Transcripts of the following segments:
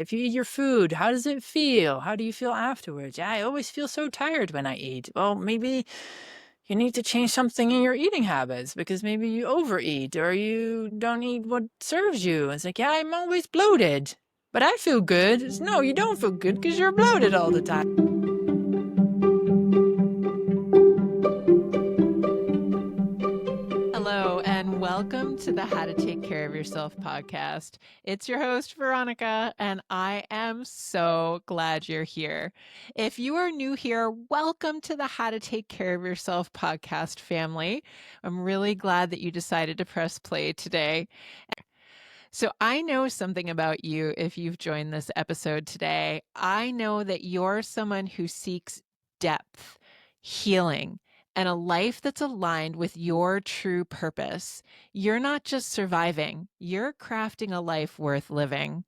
If you eat your food, how does it feel? How do you feel afterwards? Yeah, I always feel so tired when I eat. Well, maybe you need to change something in your eating habits because maybe you overeat or you don't eat what serves you. It's like, yeah, I'm always bloated, but I feel good. It's, no, you don't feel good because you're bloated all the time. Hello, and welcome to the How to Take Care of Yourself podcast. It's your host, Veronica, and I am so glad you're here. If you are new here, welcome to the How to Take Care of Yourself podcast family. I'm really glad that you decided to press play today. So, I know something about you if you've joined this episode today. I know that you're someone who seeks depth, healing, and a life that's aligned with your true purpose. You're not just surviving, you're crafting a life worth living.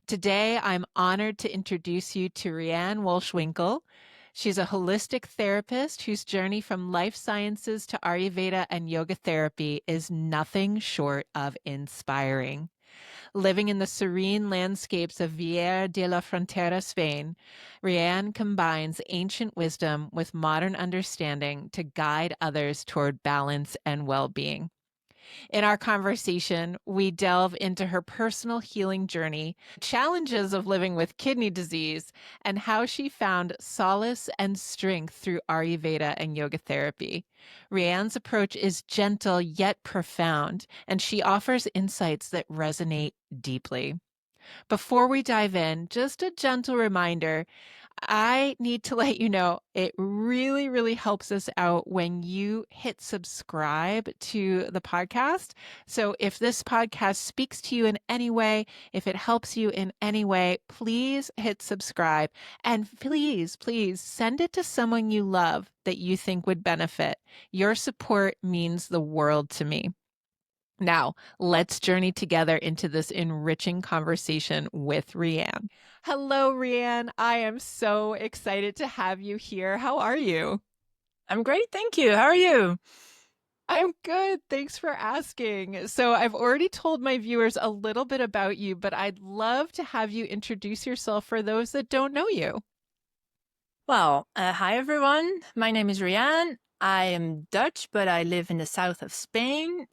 Today, I'm honored to introduce you to Rianne Wolswinkel. She's a holistic therapist whose journey from life sciences to Ayurveda and yoga therapy is nothing short of inspiring. Living in the serene landscapes of Vieira de la Frontera, Spain, Rianne combines ancient wisdom with modern understanding to guide others toward balance and well-being. In our conversation, we delve into her personal healing journey, challenges of living with kidney disease, and how she found solace and strength through Ayurveda and yoga therapy. Rianne's approach is gentle yet profound, and she offers insights that resonate deeply. Before we dive in, just a gentle reminder, I need to let you know it really, really helps us out when you hit subscribe to the podcast. So if this podcast speaks to you in any way, if it helps you in any way, please hit subscribe. And please, please send it to someone you love that you think would benefit. Your support means the world to me. Now, let's journey together into this enriching conversation with Rianne. Hello, Rianne. I am so excited to have you here. How are you? I'm great, thank you. How are you? I'm good. Thanks for asking. So, I've already told my viewers a little bit about you, but I'd love to have you introduce yourself for those that don't know you. Well, hi everyone. My name is Rianne. I am Dutch, but I live in the south of Spain.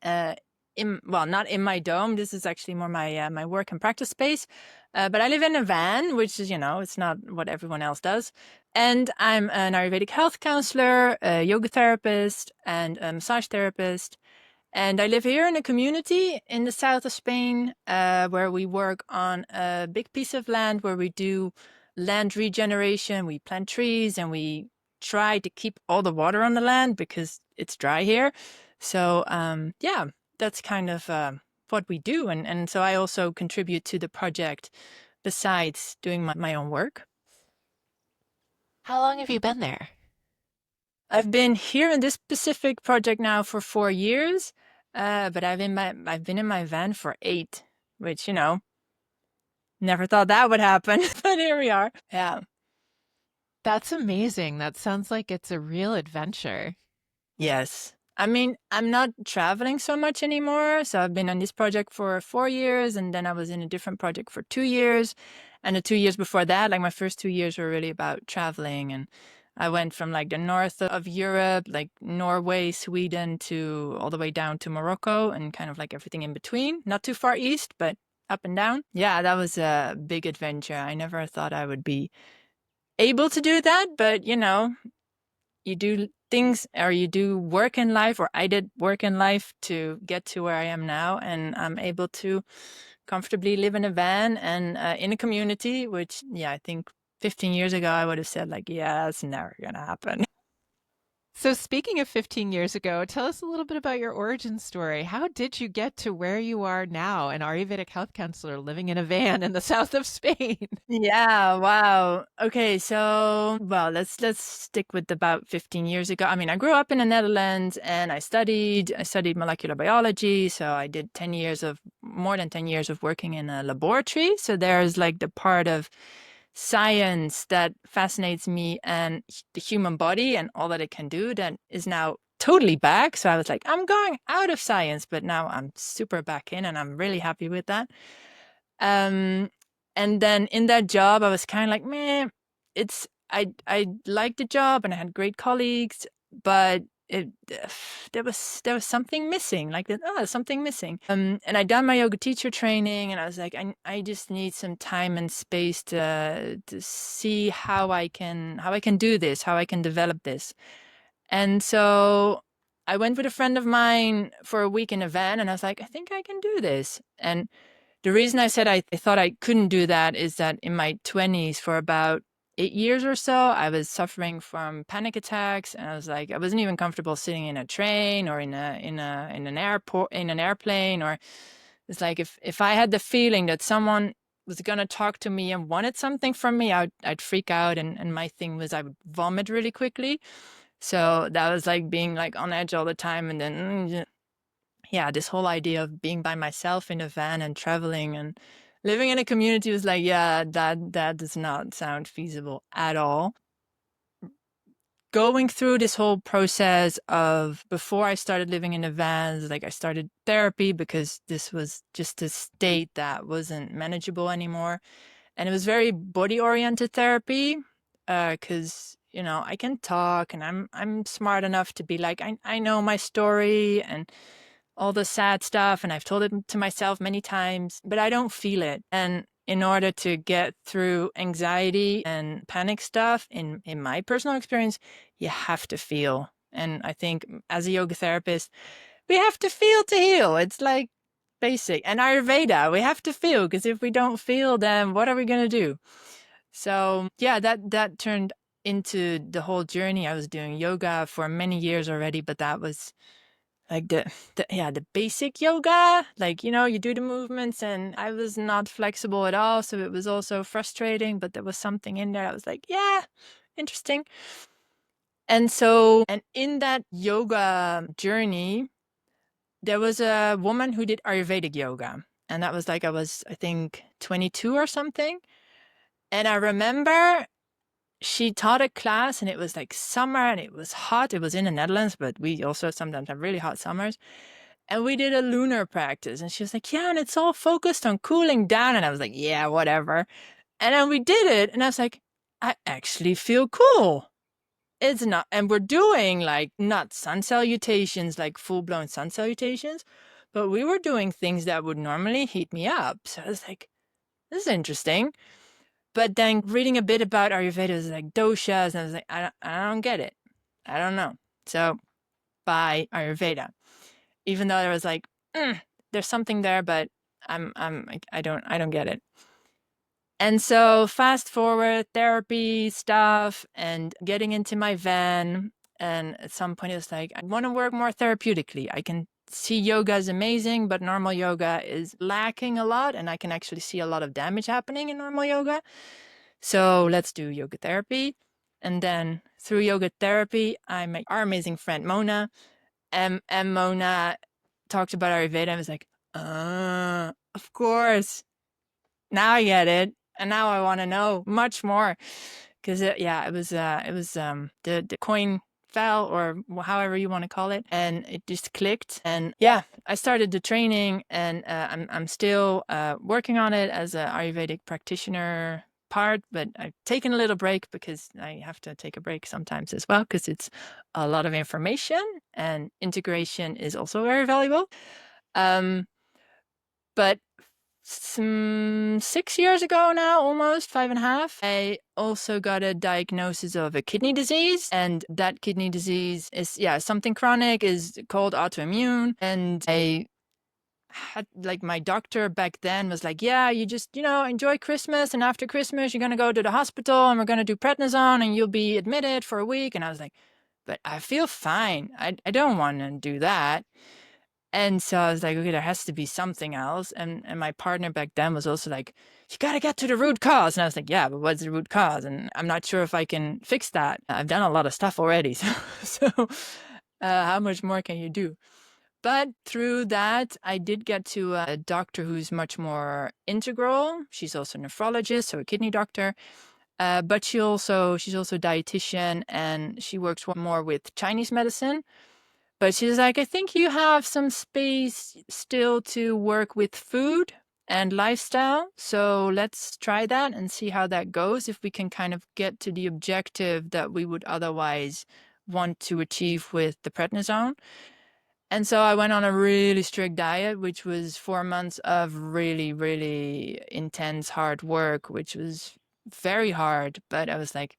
Not in my dome. This is actually more my work and practice space. But I live in a van, which is, it's not what everyone else does. And I'm an Ayurvedic health counselor, a yoga therapist, and a massage therapist. And I live here in a community in the south of Spain, where we work on a big piece of land where we do land regeneration. We plant trees and we try to keep all the water on the land because it's dry here. So, yeah, that's kind of what we do. And so I also contribute to the project besides doing my own work. How long have you been there? I've been here in this specific project now for 4 years, but I've been in my van for 8, which never thought that would happen, but here we are. Yeah. That's amazing. That sounds like it's a real adventure. Yes. I mean, I'm not traveling so much anymore. So I've been on this project for 4 years, and then I was in a different project for 2 years. And the 2 years before that, like my first 2 years were really about traveling. And I went from like the north of Europe, like Norway, Sweden, to all the way down to Morocco and kind of like everything in between. Not too far east, but up and down. Yeah, that was a big adventure. I never thought I would be able to do that, but you do things or you do work in life, or I did work in life to get to where I am now. And I'm able to comfortably live in a van and in a community, which, yeah, I think 15 years ago, I would have said like, yeah, that's never going to happen. So, speaking of 15 years ago, tell us a little bit about your origin story. How did you get to where you are now, an Ayurvedic health counselor living in a van in the south of Spain? Yeah, wow. Okay, so well, let's stick with about 15 years ago. I mean, I grew up in the Netherlands and I studied molecular biology, so I did more than 10 years of working in a laboratory. So there's like the part of science that fascinates me and the human body and all that it can do that is now totally back. So I was like, I'm going out of science, but now I'm super back in and I'm really happy with that. Um And then in that job, I was kind of like, meh, I liked the job and I had great colleagues, but it, there was something missing, like that. Oh, something missing. And I done my yoga teacher training, and I was like, I just need some time and space to see how I can do this, how I can develop this. And so I went with a friend of mine for a week in a van, and I was like, I think I can do this. And the reason I said I thought I couldn't do that is that in my 20s, for about 8 years or so, I was suffering from panic attacks, and I was like, I wasn't even comfortable sitting in a train or in an airport, in an airplane. Or it's like, if I had the feeling that someone was gonna talk to me and wanted something from me, I'd freak out, and my thing was I would vomit really quickly. So that was like being like on edge all the time. And then yeah, this whole idea of being by myself in a van and traveling and living in a community was like, yeah, that does not sound feasible at all. Going through this whole process of, before I started living in the vans, like I started therapy because this was just a state that wasn't manageable anymore. And it was very body oriented therapy, because I can talk, and I'm smart enough to be like, I know my story and all the sad stuff, and I've told it to myself many times, but I don't feel it. And in order to get through anxiety and panic stuff, in my personal experience, you have to feel. And I think as a yoga therapist, we have to feel to heal. It's like basic. And Ayurveda, we have to feel, because if we don't feel, then what are we going to do? So yeah, that turned into the whole journey. I was doing yoga for many years already, but that was like the basic yoga, like you do the movements, and I was not flexible at all, so it was also frustrating. But there was something in there I was like, yeah, interesting. And in that yoga journey, there was a woman who did Ayurvedic yoga, and that was like, I was, I think, 22 or something. And I remember she taught a class, and it was like summer, and it was hot. It was in the Netherlands, but we also sometimes have really hot summers. And we did a lunar practice, and she was like, yeah, and it's all focused on cooling down. And I was like, yeah, whatever. And then we did it, and I was like, I actually feel cool. It's not, and we're doing like not sun salutations, like full blown sun salutations, but we were doing things that would normally heat me up. So I was like, this is interesting. But then reading a bit about Ayurveda was like doshas, and I was like, I don't get it. I don't know. So by Ayurveda, even though there was like, there's something there, but I don't get it. And so fast forward, therapy stuff and getting into my van. And at some point it was like, I want to work more therapeutically. I can see yoga is amazing, but normal yoga is lacking a lot. And I can actually see a lot of damage happening in normal yoga. So let's do yoga therapy. And then through yoga therapy, I met our amazing friend Mona. And Mona talked about Ayurveda. I was like, of course. Now I get it. And now I want to know much more. Because the coin fell, or however you want to call it, and it just clicked. And yeah, I started the training, and I'm still working on it as an Ayurvedic practitioner part, but I've taken a little break because I have to take a break sometimes as well, because it's a lot of information, and integration is also very valuable. But 6 years ago now, almost 5.5, I also got a diagnosis of a kidney disease. And that kidney disease is, something chronic, is called autoimmune. And I had, like, my doctor back then was like, yeah, you just, enjoy Christmas. And after Christmas, you're going to go to the hospital, and we're going to do prednisone, and you'll be admitted for a week. And I was like, but I feel fine. I don't want to do that. And so I was like, okay, there has to be something else. And my partner back then was also like, you got to get to the root cause. And I was like, yeah, but what's the root cause? And I'm not sure if I can fix that. I've done a lot of stuff already. So how much more can you do? But through that, I did get to a doctor who's much more integral. She's also a nephrologist, so a kidney doctor. But she's also a dietitian, and she works more with Chinese medicine. But she's like, I think you have some space still to work with food. and lifestyle. So let's try that and see how that goes, if we can kind of get to the objective that we would otherwise want to achieve with the prednisone. And so I went on a really strict diet, which was 4 months of really, really intense, hard work, which was very hard. But I was like,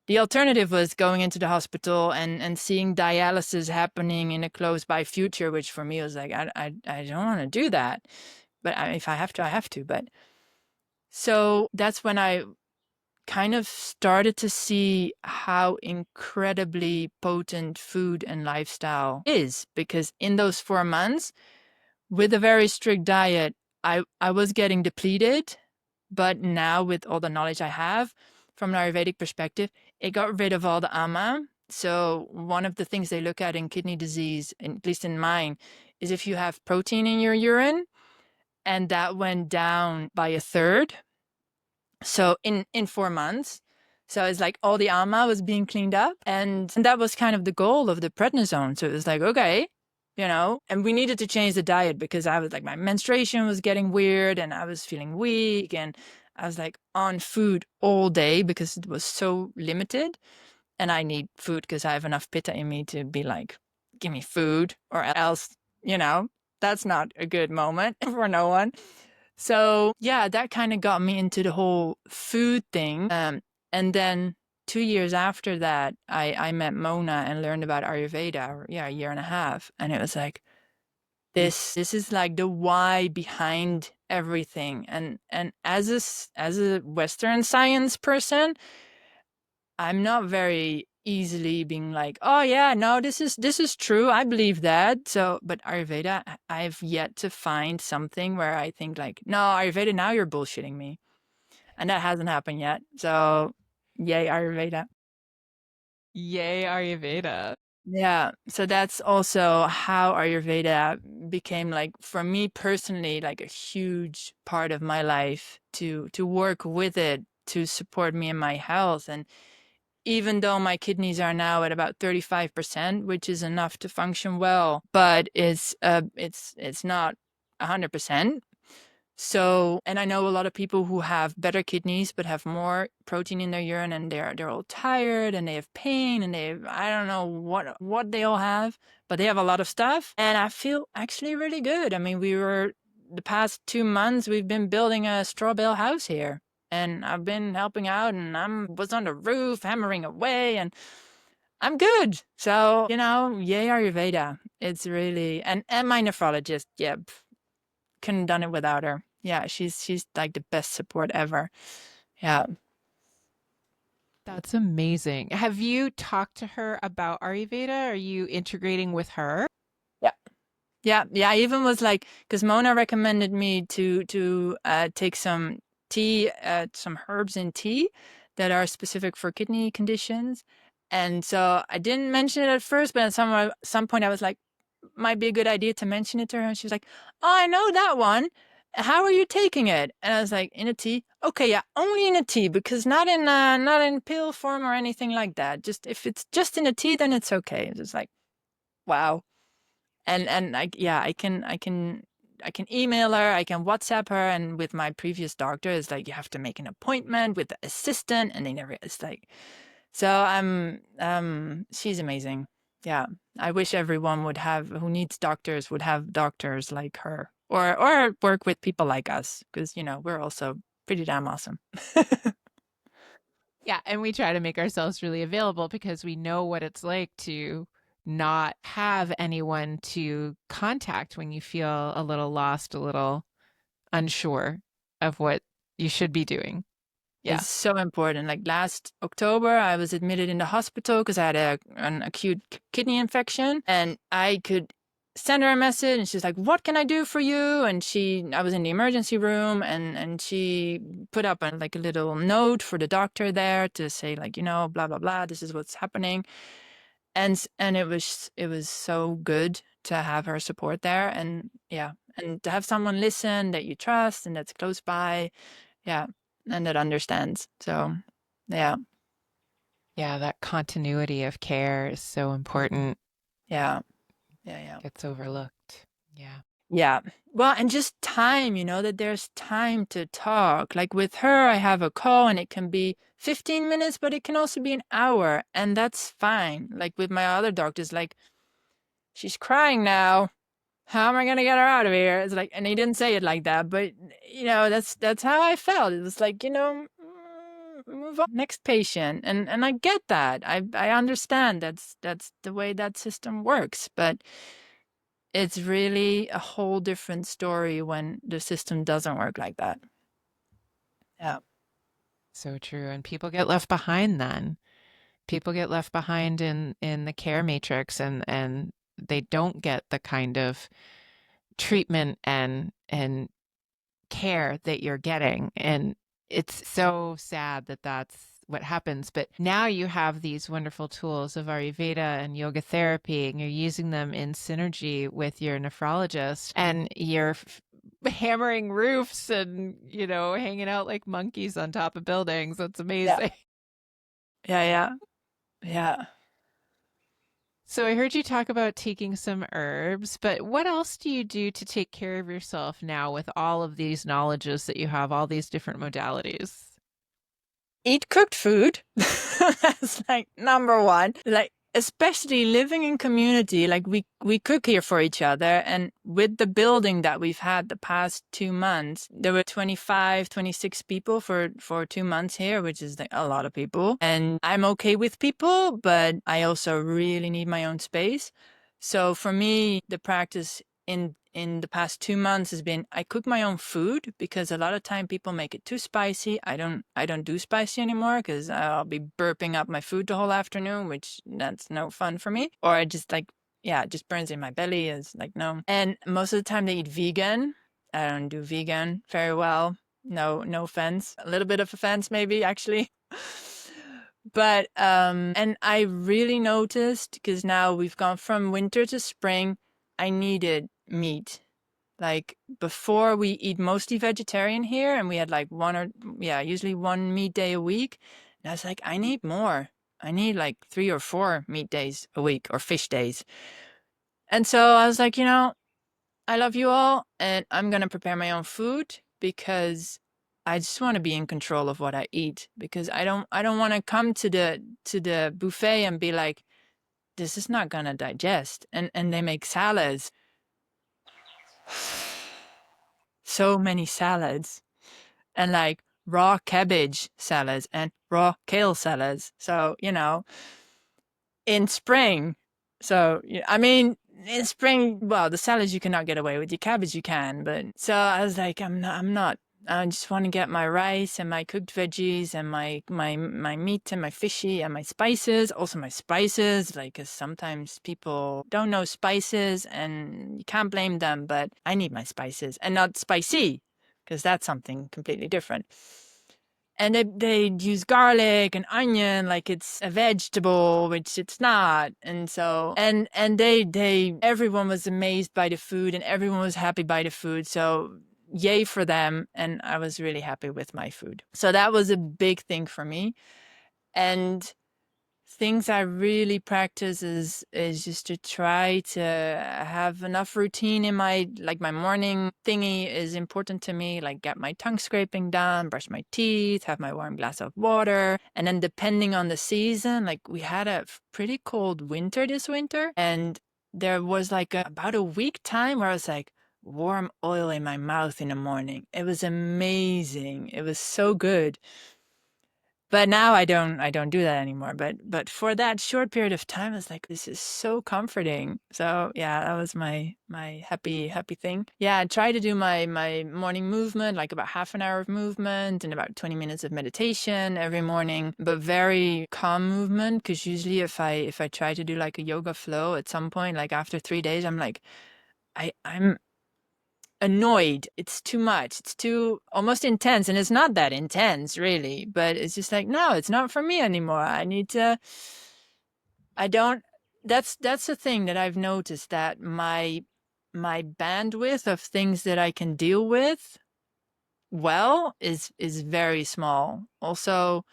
the alternative was going into the hospital and seeing dialysis happening in a close by future, which for me was like, I don't want to do that. But if I have to, I have to. But so that's when I kind of started to see how incredibly potent food and lifestyle is, because in those 4 months with a very strict diet, I was getting depleted. But now with all the knowledge I have from an Ayurvedic perspective, it got rid of all the ama. So one of the things they look at in kidney disease, at least in mine, is if you have protein in your urine, and that went down by a third. So in 4 months. So it's like all the ama was being cleaned up, and that was kind of the goal of the prednisone. So it was like, okay, and we needed to change the diet because I was like, my menstruation was getting weird and I was feeling weak, and I was like on food all day because it was so limited. And I need food because I have enough pitta in me to be like, give me food, or else, that's not a good moment for no one. So yeah, that kind of got me into the whole food thing. And then 2 years after that, I met Mona and learned about Ayurveda, or yeah, a year and a half. And it was like, this is like the why behind everything. And as a Western science person, I'm not very easily being like, oh yeah, no, this is true. I believe that. So, but Ayurveda, I've yet to find something where I think like, no, Ayurveda, now you're bullshitting me. And that hasn't happened yet. So, yay, Ayurveda. Yay, Ayurveda. Yeah. So that's also how Ayurveda became, like, for me personally, like a huge part of my life, to work with it to support me in my health. And even though my kidneys are now at about 35%, which is enough to function well, but it's not 100%. So, and I know a lot of people who have better kidneys but have more protein in their urine, and they're all tired and they have pain, and I don't know what they all have, but they have a lot of stuff. And I feel actually really good. I mean, the past 2 months we've been building a straw bale house here, and I've been helping out, and was on the roof hammering away, and I'm good. So, yay Ayurveda. It's really, and my nephrologist, yeah, couldn't have done it without her. Yeah, she's like the best support ever. Yeah. That's amazing. Have you talked to her about Ayurveda? Are you integrating with her? Yeah. Yeah. Yeah. I even was like, because Mona recommended me to take some tea, some herbs in tea that are specific for kidney conditions. And so I didn't mention it at first, but at some point I was like, might be a good idea to mention it to her. And she was like, oh, I know that one. How are you taking it? And I was like, in a tea. Okay, yeah, only in a tea, because not in pill form or anything like that. Just if it's just in a tea, then it's okay. It's like, wow. And I can email her, I can WhatsApp her, and with my previous doctor, it's like you have to make an appointment with the assistant, and they never. It's like, so she's amazing. Yeah. I wish everyone who needs doctors would have doctors like her, or work with people like us, because, we're also pretty damn awesome. Yeah, and we try to make ourselves really available because we know what it's like to not have anyone to contact when you feel a little lost, a little unsure of what you should be doing. Yeah. It's so important. Like last October, I was admitted in the hospital because I had an acute kidney infection, and I could send her a message, and she's like, "What can I do for you?" And I was in the emergency room, and she put up like a little note for the doctor there to say, like, blah blah blah, this is what's happening. And it was so good to have her support there, and yeah, and to have someone listen that you trust and that's close by. Yeah, and that understands. So, yeah, Yeah, that continuity of care is so important. yeah, yeah, yeah. Gets overlooked. Yeah. Yeah. Well, and just time, that there's time to talk. Like with her, I have a call and it can be 15 minutes, but it can also be an hour, and that's fine. Like with my other doctors, like, she's crying now. How am I gonna get her out of here? It's like, and he didn't say it like that, but that's how I felt. It was like, move on, next patient, and I get that. I understand that's the way that system works, but it's really a whole different story when the system doesn't work like that. Yeah. So true. And people get left behind then. People get left behind in the care matrix, and they don't get the kind of treatment and care that you're getting. And it's so sad that that's what happens. But now you have these wonderful tools of Ayurveda and yoga therapy, and you're using them in synergy with your nephrologist, and you're hammering roofs and, hanging out like monkeys on top of buildings. That's Yeah. amazing. Yeah. Yeah. Yeah. So I heard you talk about taking some herbs, but what else do you do to take care of yourself now with all of these knowledges that you have, all these different modalities? Eat cooked food. That's like number one. Like, especially living in community, like we cook here for each other. And with the building that we've had the past 2 months, there were 25, 26 people for 2 months here, which is like a lot of people. And I'm okay with people, but I also really need my own space. So for me, the practice in the past 2 months has been, I cook my own food, because a lot of time people make it too spicy. I don't do spicy anymore, because I'll be burping up my food the whole afternoon, which that's no fun for me. Or I just like, yeah, it just burns in my belly. It's like, no. And most of the time they eat vegan. I don't do vegan very well. No offense. A little bit of offense maybe, actually. But and I really noticed, because now we've gone from winter to spring, I needed meat. Like before, we eat mostly vegetarian here, and we had like usually one meat day a week. And I was like, I need more. I need like 3 or 4 meat days a week, or fish days. And so I was like, I love you all, and I'm gonna prepare my own food, because I just want to be in control of what I eat, because I don't want to come to the buffet and be like, this is not gonna digest. And they make salads. So many salads, and like raw cabbage salads and raw kale salads. So, in spring. So, I mean, in spring, well, the salads you cannot get away with. Your cabbage you can, but so I was like, I'm not. I just want to get my rice and my cooked veggies and my meat and my fishy and my spices. Also my spices, like, 'cause sometimes people don't know spices and you can't blame them, but I need my spices, and not spicy, because that's something completely different. And they use garlic and onion like it's a vegetable, which it's not. And so and they everyone was amazed by the food, and everyone was happy by the food. So yay for them, and I was really happy with my food. So that was a big thing for me. And things I really practice is just to try to have enough routine in my morning thingy is important to me, like get my tongue scraping done, brush my teeth, have my warm glass of water. And then depending on the season, like we had a pretty cold winter this winter, and there was like about a week time where I was like, warm oil in my mouth in the morning. It was amazing. It was so good. But now I don't do that anymore. But for that short period of time, I was like, this is so comforting. So yeah, that was my happy thing. Yeah, I try to do my morning movement, like about half an hour of movement and about 20 minutes of meditation every morning, but very calm movement. Because usually if I try to do like a yoga flow at some point, like after 3 days, I'm like, I'm annoyed. It's too much. It's too almost intense. And it's not that intense, really. But it's just like, no, it's not for me anymore. I need to, I don't, that's the thing that I've noticed, that my bandwidth of things that I can deal with well is very small. Also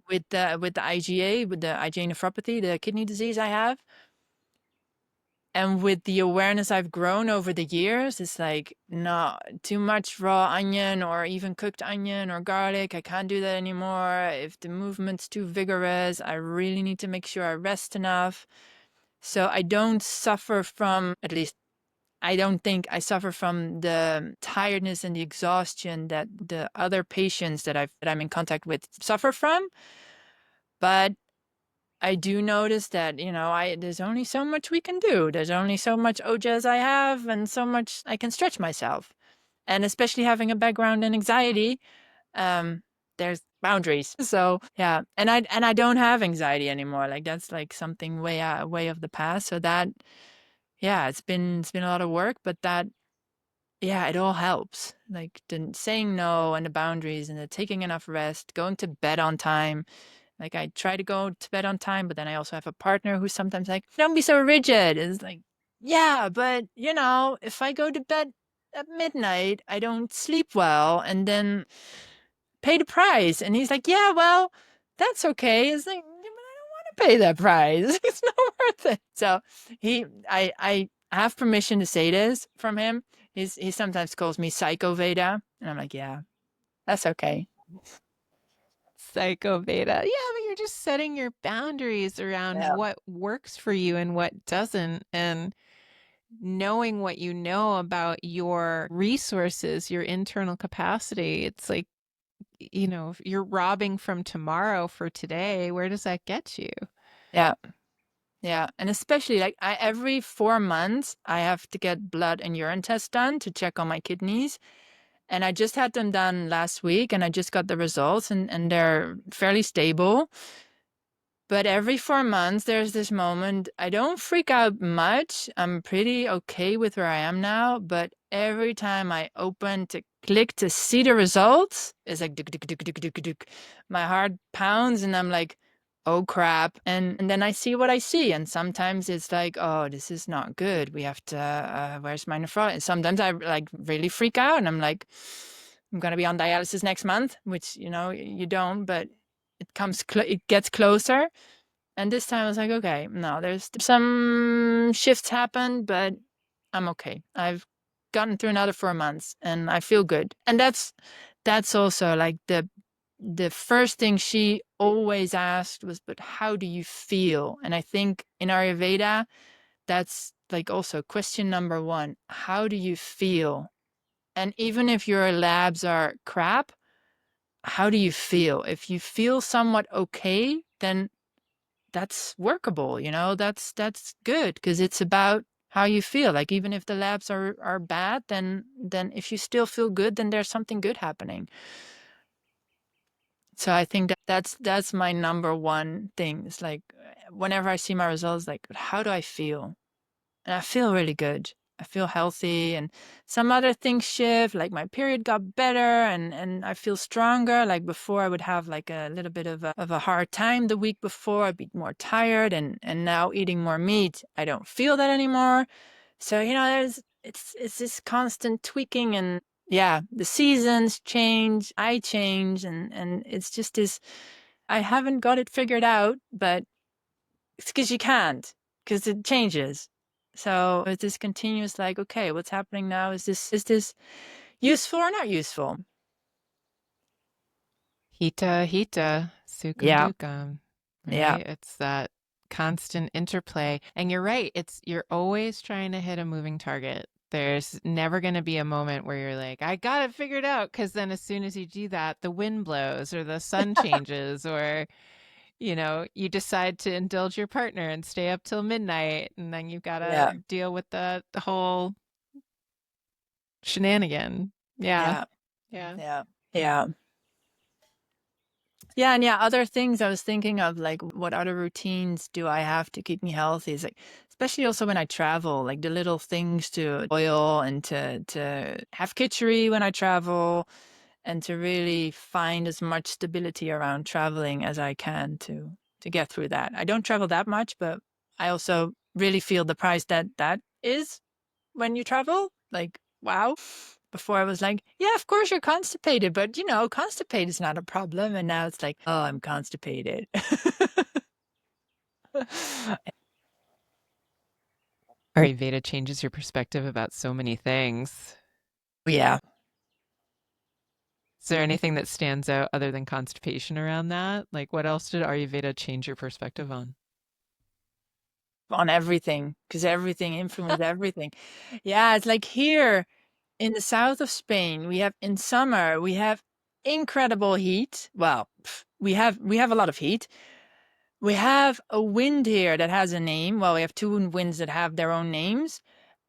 with the IgA, with the IgA nephropathy, the kidney disease I have, And with the awareness I've grown over the years, it's like, no, too much raw onion or even cooked onion or garlic. I can't do that anymore. If the movement's too vigorous, I really need to make sure I rest enough. So I don't suffer from, at least I don't think I suffer from the tiredness and the exhaustion that the other patients that I'm in contact with suffer from. But I do notice that, there's only so much we can do. There's only so much OJAs I have and so much I can stretch myself. And especially having a background in anxiety, there's boundaries. So yeah, and I don't have anxiety anymore. Like that's like something way of the past. So that, yeah, it's been a lot of work, but that, yeah, it all helps. Like the saying no and the boundaries and the taking enough rest, going to bed on time. Like I try to go to bed on time, but then I also have a partner who's sometimes like, don't be so rigid. It's like, yeah, but if I go to bed at midnight, I don't sleep well and then pay the price. And he's like, yeah, well, that's okay. It's like, yeah, but I don't want to pay that price. It's not worth it. So I have permission to say this from him. He sometimes calls me Psycho-Veda. And I'm like, yeah, that's okay. Psycho-Veda. Yeah, but you're just setting your boundaries around Yeah. what works for you and what doesn't. And knowing what you know about your resources, your internal capacity, it's like, if you're robbing from tomorrow for today, where does that get you? Yeah. Yeah. And especially like every 4 months, I have to get blood and urine tests done to check on my kidneys. And I just had them done last week and I just got the results and they're fairly stable. But every 4 months, there's this moment. I don't freak out much. I'm pretty okay with where I am now. But every time I open to click to see the results, it's like, duk, duk, duk, duk, duk, duk. My heart pounds and I'm like, oh crap. And then I see what I see. And sometimes it's like, oh, this is not good. We have to, where's my nephrologist? And sometimes I like really freak out and I'm like, I'm going to be on dialysis next month, which, you don't, but it gets closer. And this time I was like, okay, no, there's some shifts happened, but I'm okay. I've gotten through another 4 months and I feel good. And that's also like the first thing she always asked was, but how do you feel? And I think in Ayurveda, that's like also question number one. How do you feel? And even if your labs are crap, how do you feel? If you feel somewhat okay, then that's workable, that's good because it's about how you feel. Like even if the labs are bad, then if you still feel good, then there's something good happening. So I think that's my number one thing. It's like whenever I see my results, like how do I feel? And I feel really good. I feel healthy and some other things shift, like my period got better and I feel stronger. Like before I would have like a little bit of a hard time the week before. I'd be more tired and now eating more meat, I don't feel that anymore. So, it's this constant tweaking and yeah, the seasons change, I change and it's just this, I haven't got it figured out, but it's because you can't, because it changes. So it's this continuous like, okay, what's happening now? Is this useful or not useful? Hita, hita, sukham Yeah, dukkam, yeah, right? It's that constant interplay. And you're right, you're always trying to hit a moving target. There's never going to be a moment where you're like, I got it figured out. Because then as soon as you do that, the wind blows or the sun changes or, you decide to indulge your partner and stay up till midnight. And then you've got to yeah, deal with the whole shenanigan. Yeah. yeah, Yeah. yeah, yeah. Yeah, and yeah, other things I was thinking of, like what other routines do I have to keep me healthy? Is like, especially also when I travel, like the little things to oil and to have kitchery when I travel, and to really find as much stability around traveling as I can to get through that. I don't travel that much, but I also really feel the price that is when you travel. Like, wow. Before I was like, yeah, of course you're constipated, but constipated is not a problem. And now it's like, oh, I'm constipated. Ayurveda changes your perspective about so many things. Yeah. Is there anything that stands out other than constipation around that? Like, what else did Ayurveda change your perspective on? On everything, because everything influences everything. Yeah, it's like here in the south of Spain, we have in summer, we have incredible heat. Well, we have a lot of heat. We have a wind here that has a name. Well, we have two winds that have their own names.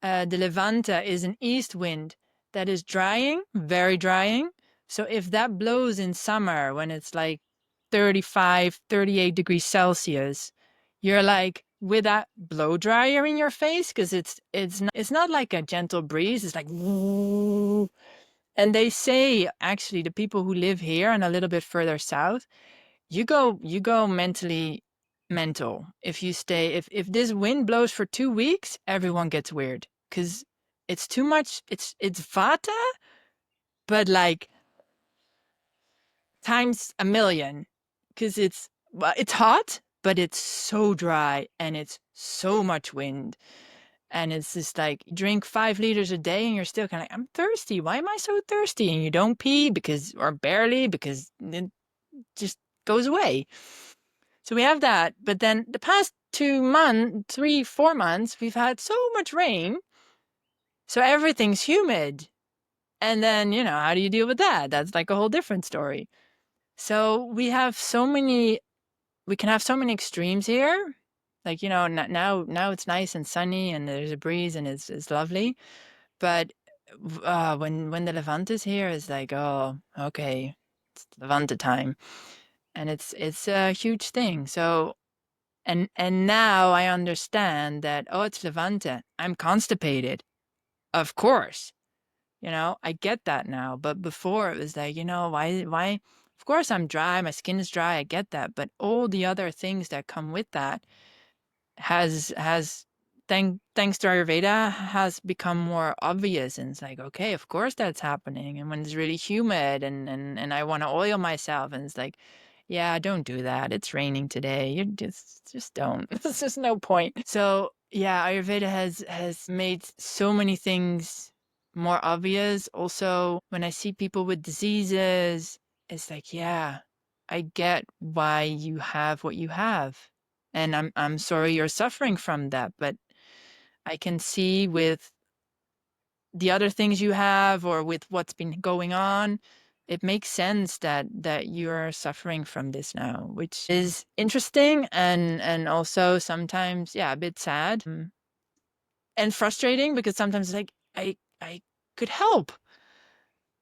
The Levante is an east wind that is drying, very drying. So if that blows in summer when it's like 35, 38 degrees Celsius, you're like with that blow dryer in your face because it's not like a gentle breeze. It's like woo. And they say actually the people who live here and a little bit further south, you go mentally mental if you stay if this wind blows for 2 weeks, everyone gets weird because it's too much. It's vata, but like times a million because it's hot, but it's so dry and it's so much wind. And it's just like you drink 5 liters a day and you're still kind of like, I'm thirsty. Why am I so thirsty? And you don't pee because, or barely, because it just goes away. So we have that. But then the past 2 months, 3, 4 months, we've had so much rain. So everything's humid. And then, how do you deal with that? That's like a whole different story. So we can have so many extremes here. Like, now it's nice and sunny and there's a breeze and it's lovely. But when the Levante is here, it's like, oh, okay, it's Levante time. And it's a huge thing. So and now I understand that, oh, it's Levante. I'm constipated. Of course. I get that now. But before it was like, why of course I'm dry, my skin is dry, I get that. But all the other things that come with that has thanks to Ayurveda has become more obvious. And it's like, okay, of course that's happening. And when it's really humid and I want to oil myself, and it's like, yeah, don't do that. It's raining today. You just don't. There's just no point. So yeah, Ayurveda has made so many things more obvious. Also, when I see people with diseases, it's like, yeah, I get why you have what you have. And I'm sorry you're suffering from that, but I can see with the other things you have or with what's been going on, it makes sense that you're suffering from this now, which is interesting and also sometimes, yeah, a bit sad, and frustrating because sometimes it's like I could help,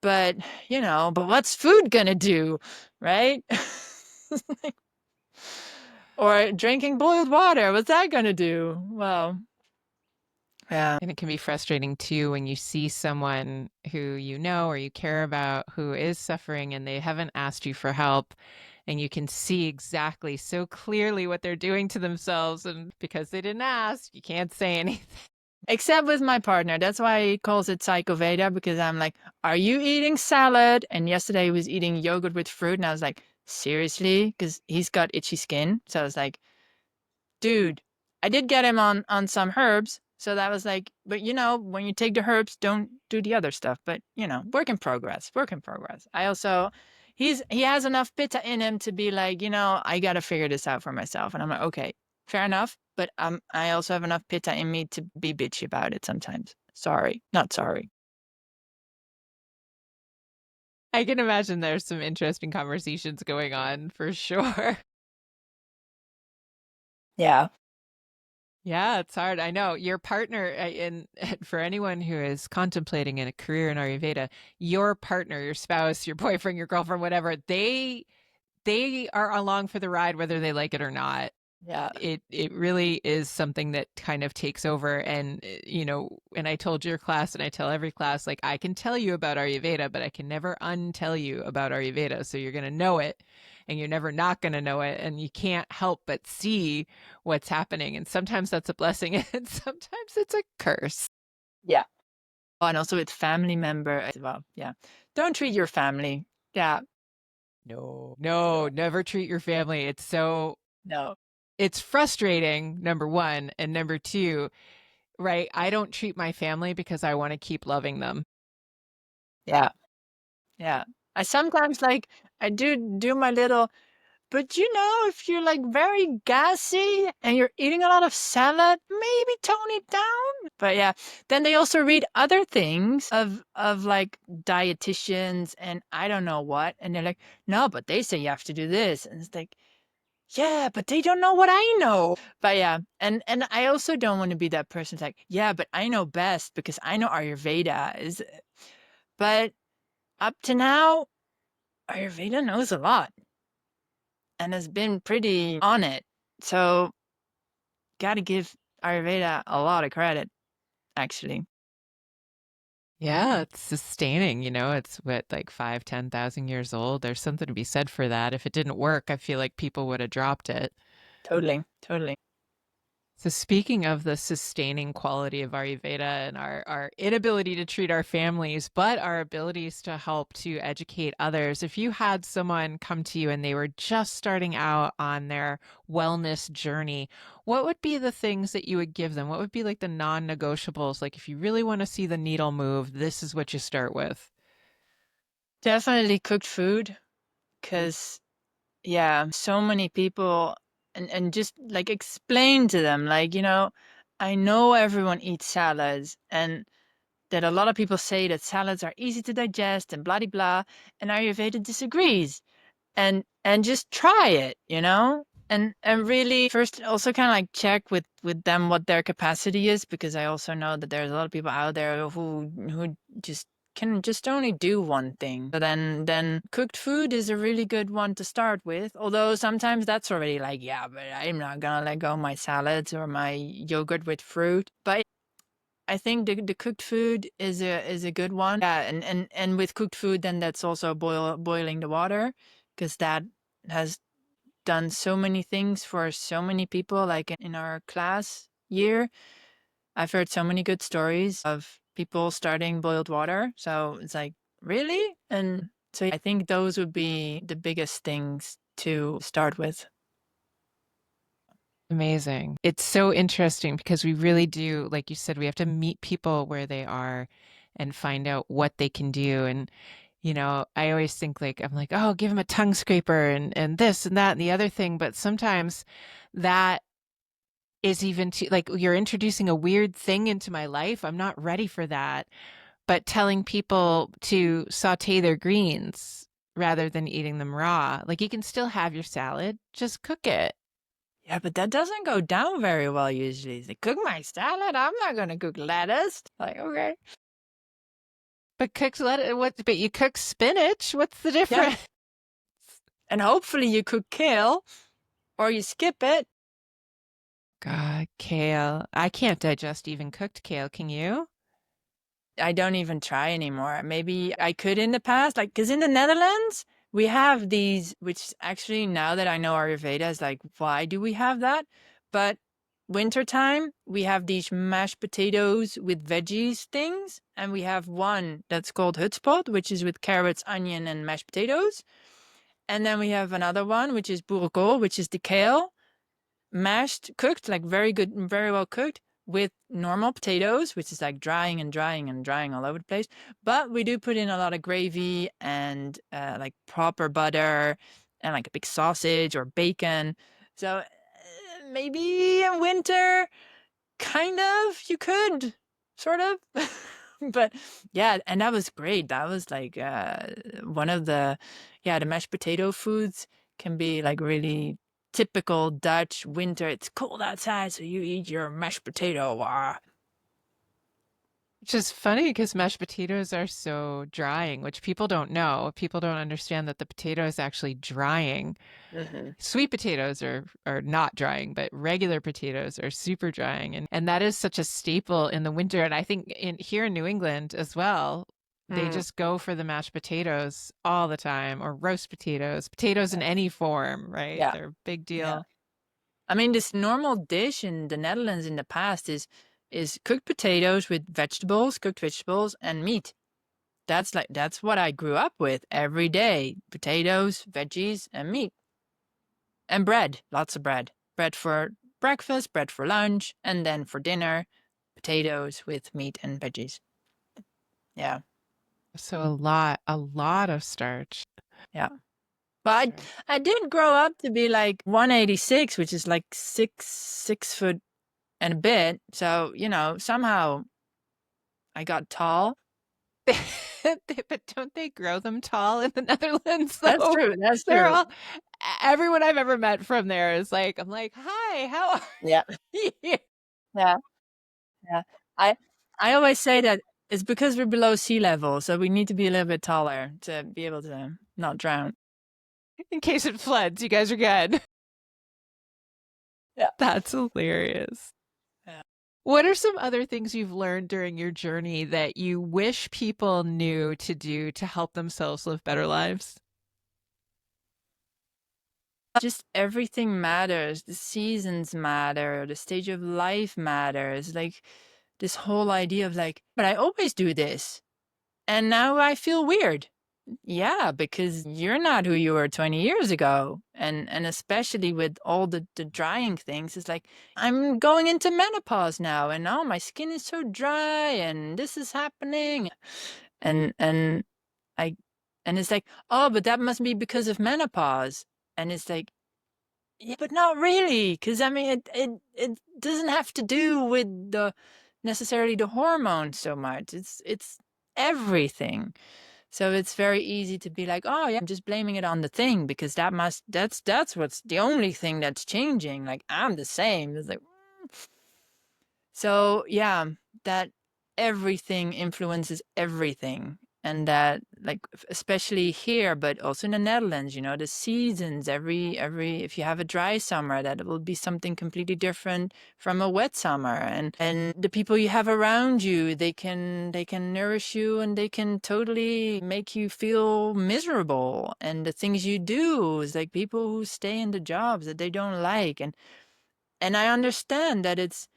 but but what's food gonna do, right? Or drinking boiled water, what's that gonna do? Well, yeah. And it can be frustrating too when you see someone who you know or you care about who is suffering and they haven't asked you for help, and you can see exactly so clearly what they're doing to themselves. And because they didn't ask, you can't say anything. Except with my partner. That's why he calls it Psycho-Veda, because I'm like, are you eating salad? And yesterday he was eating yogurt with fruit. And I was like, seriously? Because he's got itchy skin. So I was like, dude, I did get him on some herbs. So that was like, but when you take the herbs, don't do the other stuff. But work in progress, work in progress. I also, he has enough pitta in him to be like, I got to figure this out for myself. And I'm like, okay, fair enough. But I also have enough pitta in me to be bitchy about it sometimes. Sorry, not sorry. I can imagine there's some interesting conversations going on for sure. Yeah. Yeah, it's hard. I know your partner, and for anyone who is contemplating a career in Ayurveda, your partner, your spouse, your boyfriend, your girlfriend, whatever, they are along for the ride whether they like it or not. Yeah. It really is something that kind of takes over. And and I told your class, and I tell every class, like, I can tell you about Ayurveda, but I can never untell you about Ayurveda. So you're going to know it, and you're never not going to know it, and you can't help but see what's happening. And sometimes that's a blessing and sometimes it's a curse. Yeah. Oh, and also with family member as well. Yeah. Don't treat your family. Yeah. No, never treat your family. No. It's frustrating, number one, and number two, right? I don't treat my family because I want to keep loving them. Yeah. Yeah. I sometimes like I do my little, but if you're like very gassy and you're eating a lot of salad, maybe tone it down. But yeah, then they also read other things of like dietitians and I don't know what, and they're like, no, but they say you have to do this, and it's like, yeah, but they don't know what I know. But yeah, and I also don't want to be that person who's like, yeah, but I know best because I know Ayurveda is, but up to now, Ayurveda knows a lot and has been pretty on it. So, got to give Ayurveda a lot of credit, actually. Yeah, it's sustaining, it's what, like 5, 10,000 years old. There's something to be said for that. If it didn't work, I feel like people would have dropped it. Totally, totally. So speaking of the sustaining quality of Ayurveda and our inability to treat our families, but our abilities to help to educate others, if you had someone come to you and they were just starting out on their wellness journey, what would be the things that you would give them? What would be like the non-negotiables? Like if you really want to see the needle move, this is what you start with. Definitely cooked food because, yeah, so many people, and just like explain to them, like, I know everyone eats salads and that a lot of people say that salads are easy to digest and blah, blah, blah. And Ayurveda disagrees. And just try it, and really first also kind of like check with them what their capacity is, because I also know that there's a lot of people out there who just can just only do one thing. So then cooked food is a really good one to start with, although sometimes that's already like, yeah, but I'm not gonna let go of my salads or my yogurt with fruit. But I think the cooked food is a good one. Yeah, and with cooked food, then that's also boiling the water, because that has done so many things for so many people. Like in our class year, I've heard so many good stories of people starting boiled water. So it's like, really? And so I think those would be the biggest things to start with. Amazing. It's so interesting because we really do, like you said, we have to meet people where they are and find out what they can do. And, I always think like, I'm like, oh, give them a tongue scraper and this and that and the other thing. But sometimes that is even too, like, you're introducing a weird thing into my life. I'm not ready for that. But telling people to saute their greens rather than eating them raw, like you can still have your salad, just cook it. Yeah, but that doesn't go down very well usually. They cook my salad. I'm not gonna cook lettuce. Like, okay. But cooked lettuce, but you cook spinach. What's the Yeah. difference? And hopefully you cook kale or you skip it. God, kale. I can't digest even cooked kale. Can you? I don't even try anymore. Maybe I could in the past, like, because in the Netherlands, we have these, which actually, now that I know Ayurveda, is like, why do we have that? But wintertime, we have these mashed potatoes with veggies things. And we have one that's called hutspot, which is with carrots, onion, and mashed potatoes. And then we have another one, which is boerenkool, which is the kale, mashed, cooked, like very good, very well cooked, with normal potatoes, which is like drying and drying and drying all over the place. But we do put in a lot of gravy and like proper butter and like a big sausage or bacon. So maybe in winter, kind of, you could, sort of. But yeah, and that was great. That was like one of the mashed potato foods can be like really typical Dutch winter. It's cold outside, so you eat your mashed potato. Ah. Which is funny because mashed potatoes are so drying, which people don't know. People don't understand that the potato is actually drying. Mhm. Sweet potatoes are not drying, but regular potatoes are super drying. And that is such a staple in the winter. And I think here in New England as well, they Mm, just go for the mashed potatoes all the time, or roast potatoes, potatoes in yeah, any form, right? yeah, They're a big yeah. deal. I mean, this normal dish in the Netherlands in the past is cooked potatoes with vegetables, cooked vegetables, and meat. That's what I grew up with every day. Potatoes, veggies, and meat. And bread. Lots of bread. Bread for breakfast, bread for lunch, and then for dinner, potatoes with meat and veggies. Yeah. So a lot of starch. Yeah. But I did grow up to be like 186, which is like six foot and a bit. So, somehow I got tall. But don't they grow them tall in the Netherlands That's though? true. That's They're true. all everyone I've ever met from there is like, I'm like, hi, how are Yeah. you? Yeah. Yeah. I I always say that it's because we're below sea level, so we need to be a little bit taller to be able to not drown. In case it floods, you guys are good. Yeah. That's hilarious. Yeah. What are some other things you've learned during your journey that you wish people knew to do to help themselves live better lives? Just everything matters. The seasons matter. The stage of life matters. Like this whole idea of like, but I always do this. And now I feel weird. Yeah, because you're not who you were 20 years ago. And especially with all the drying things, it's like I'm going into menopause now and oh my skin is so dry and this is happening. And I and it's like, oh, but that must be because of menopause. And it's like, yeah, but not really, because I mean it doesn't have to do with the necessarily the hormones so much. It's everything. So it's very easy to be like, oh yeah, I'm just blaming it on the thing because that's what's the only thing that's changing. Like I'm the same. It's like so yeah, that everything influences everything. And that like especially here, but also in the Netherlands, the seasons, every if you have a dry summer, that will be something completely different from a wet summer. And the people you have around you, they can nourish you and they can totally make you feel miserable. And the things you do is like people who stay in the jobs that they don't like. And I understand that it's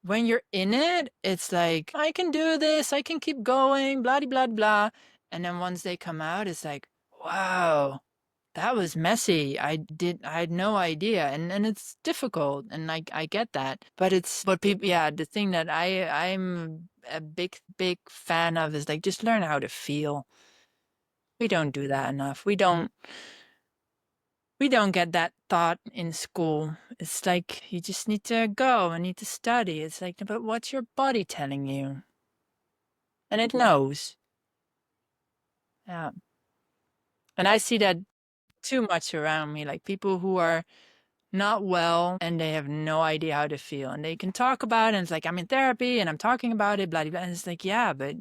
when you're in it, it's like, I can do this, I can keep going, blah, blah, blah. And then once they come out, it's like, wow, that was messy. I had no idea. And it's difficult. And I get that. But people, yeah, the thing that I'm a big fan of is like, just learn how to feel. We don't do that enough. We don't get that thought in school. It's like you just need to go and need to study. It's like, but what's your body telling you? And it knows. Yeah. And I see that too much around me, like people who are not well and they have no idea how to feel. And they can talk about it and it's like, I'm in therapy and I'm talking about it, blah, blah, blah. And it's like, yeah, but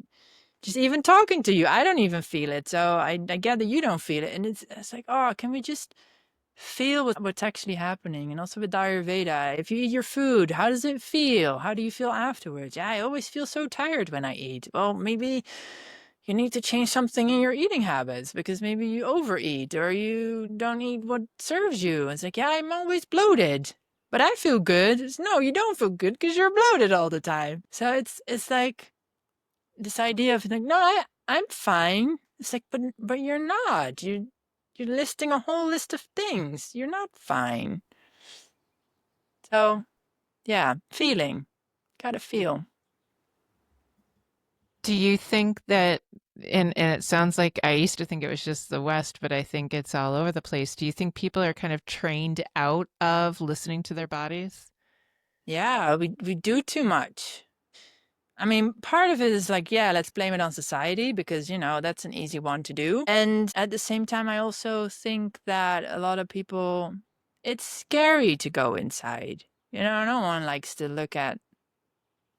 just even talking to you, I don't even feel it. So I get that you don't feel it. And it's like, oh, can we just feel what's actually happening? And also with Ayurveda, if you eat your food, how does it feel? How do you feel afterwards? Yeah, I always feel so tired when I eat. Well, maybe you need to change something in your eating habits because maybe you overeat or you don't eat what serves you. It's like, yeah, I'm always bloated, but I feel good. No, you don't feel good because you're bloated all the time. So it's like this idea of like, no, I'm fine. It's like, but you're not. You're listing a whole list of things. You're not fine. So yeah, feeling. Gotta feel. Do you think that, and it sounds like I used to think it was just the West, but I think it's all over the place. Do you think people are kind of trained out of listening to their bodies? Yeah, we do too much. I mean, part of it is like, yeah, let's blame it on society because, that's an easy one to do. And at the same time, I also think that a lot of people, it's scary to go inside. No one likes to look at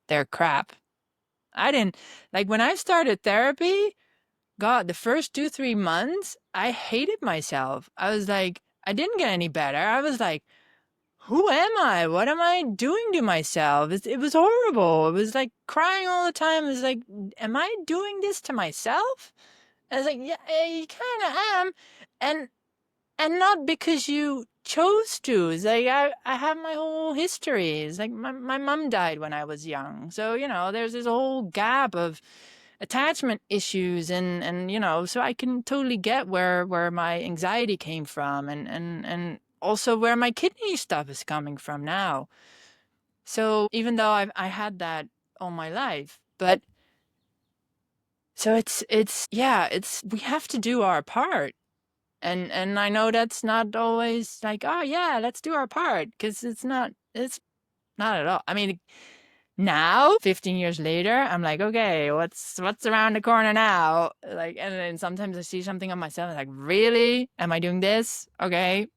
their crap. I didn't, like when I started therapy, God, the first 2, 3 months, I hated myself. I was like, I didn't get any better. I was like, who am I? What am I doing to myself? It was horrible. It was like crying all the time. It was like, am I doing this to myself? I was like, yeah, you kind of am. And and not because you chose to. It's like I have my whole history. It's like my mom died when I was young. So, there's this whole gap of attachment issues and so I can totally get where my anxiety came from and also where my kidney stuff is coming from now. So even though I had that all my life. But so we have to do our part. And I know that's not always like, oh yeah, let's do our part, because it's not at all. I mean, now 15 years later, I'm like, okay, what's around the corner now? Like, and then sometimes I see something on myself, I'm like, really? Am I doing this? Okay,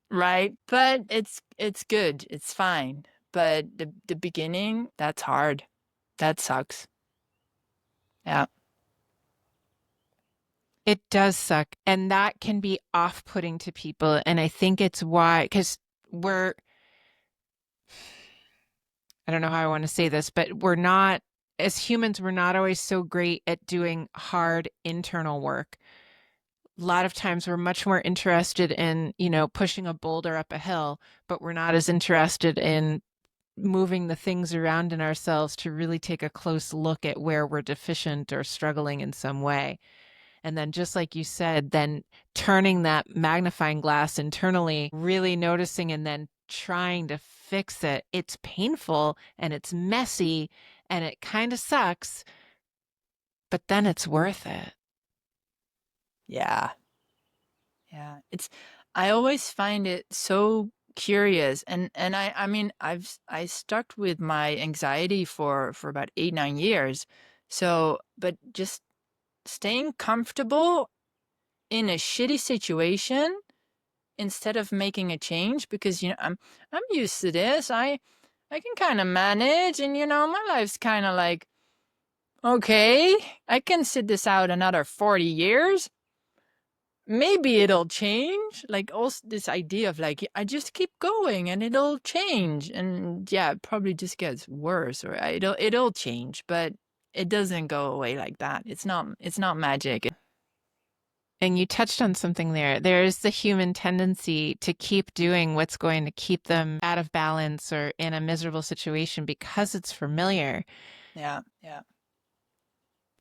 right. But it's good. It's fine. But the beginning, that's hard. That sucks. Yeah. It does suck. And that can be off-putting to people. And I think it's why, because we're, I don't know how I want to say this, but we're not, as humans, we're not always so great at doing hard internal work. A lot of times we're much more interested in, pushing a boulder up a hill, but we're not as interested in moving the things around in ourselves to really take a close look at where we're deficient or struggling in some way. And then, just like you said, then turning that magnifying glass internally, really noticing and then trying to fix it. It's painful and it's messy and it kind of sucks, but then it's worth it. Yeah. Yeah. I always find it so curious. And I mean, I stuck with my anxiety for about 8, 9 years. So, but just staying comfortable in a shitty situation instead of making a change, because I'm used to this. I can kind of manage, and my life's kind of like, okay, I can sit this out another 40 years. Maybe it'll change. Like, also this idea of like, I just keep going and it'll change. And yeah, it probably just gets worse, or it'll change, but it doesn't go away like that. It's not magic. And you touched on something there. There's the human tendency to keep doing what's going to keep them out of balance or in a miserable situation because it's familiar. Yeah, yeah.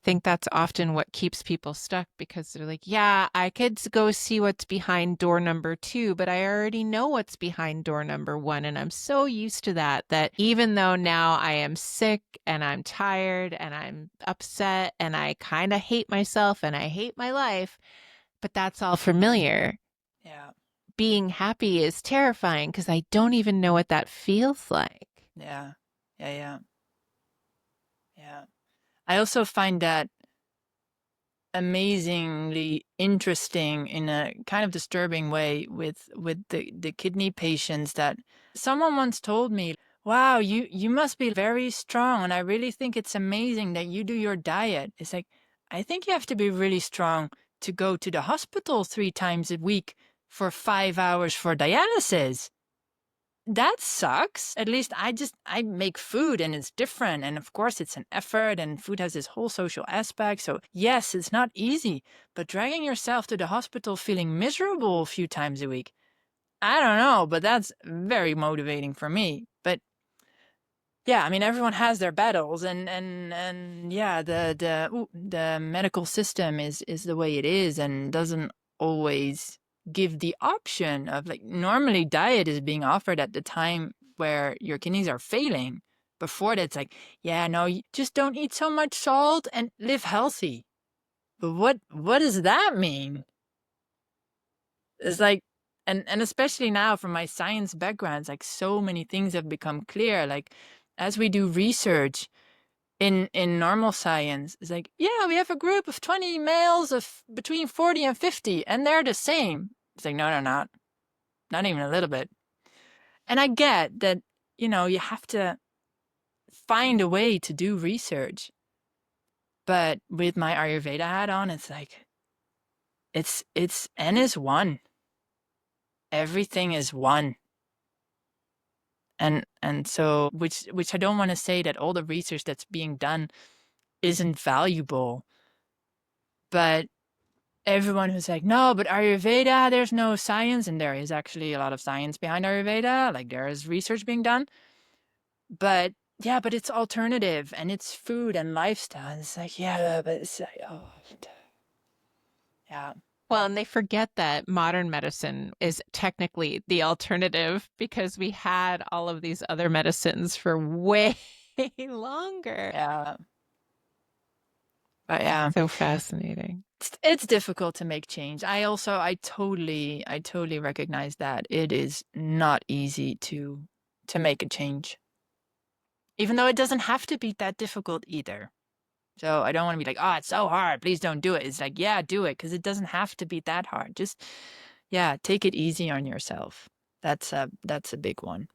Think that's often what keeps people stuck, because they're like, yeah, I could go see what's behind door number 2, but I already know what's behind door number 1. And I'm so used to that even though now I am sick and I'm tired and I'm upset and I kind of hate myself and I hate my life, but that's all familiar. Yeah. Being happy is terrifying because I don't even know what that feels like. Yeah. Yeah, yeah. Yeah. I also find that amazingly interesting in a kind of disturbing way with the kidney patients, that someone once told me, wow, you must be very strong, and I really think it's amazing that you do your diet. It's like, I think you have to be really strong to go to the hospital 3 times a week for 5 hours for dialysis. That sucks. At least I make food and it's different. And of course, it's an effort, and food has this whole social aspect. So, yes, it's not easy, but dragging yourself to the hospital feeling miserable a few times a week, I don't know, but that's very motivating for me. But yeah, I mean, everyone has their battles, and yeah, the medical system is the way it is, and doesn't always give the option of, like, normally diet is being offered at the time where your kidneys are failing. Before that, it's like, yeah, no, you just don't eat so much salt and live healthy. But what does that mean? It's like, and especially now from my science background, it's like so many things have become clear. Like, as we do research in normal science, it's like, yeah, we have a group of 20 males of between 40 and 50, and they're the same. It's like, no, they're not even a little bit. And I get that, you have to find a way to do research. But with my Ayurveda hat on, it's like, it's N is one. Everything is one. And so, which I don't want to say that all the research that's being done isn't valuable, but everyone who's like, no, but Ayurveda, there's no science, and there is actually a lot of science behind Ayurveda. Like, there is research being done, but yeah, but it's alternative and it's food and lifestyle. And it's like, yeah, but it's like, oh, yeah, Well, and they forget that modern medicine is technically the alternative because we had all of these other medicines for way way longer. Yeah. But yeah, So fascinating. it's difficult to make change. I totally recognize that it is not easy to make a change, even though it doesn't have to be that difficult either. So I don't want to be like, oh, it's so hard. Please don't do it. It's like, yeah, do it, because it doesn't have to be that hard. Just, yeah, take it easy on yourself. That's a big one.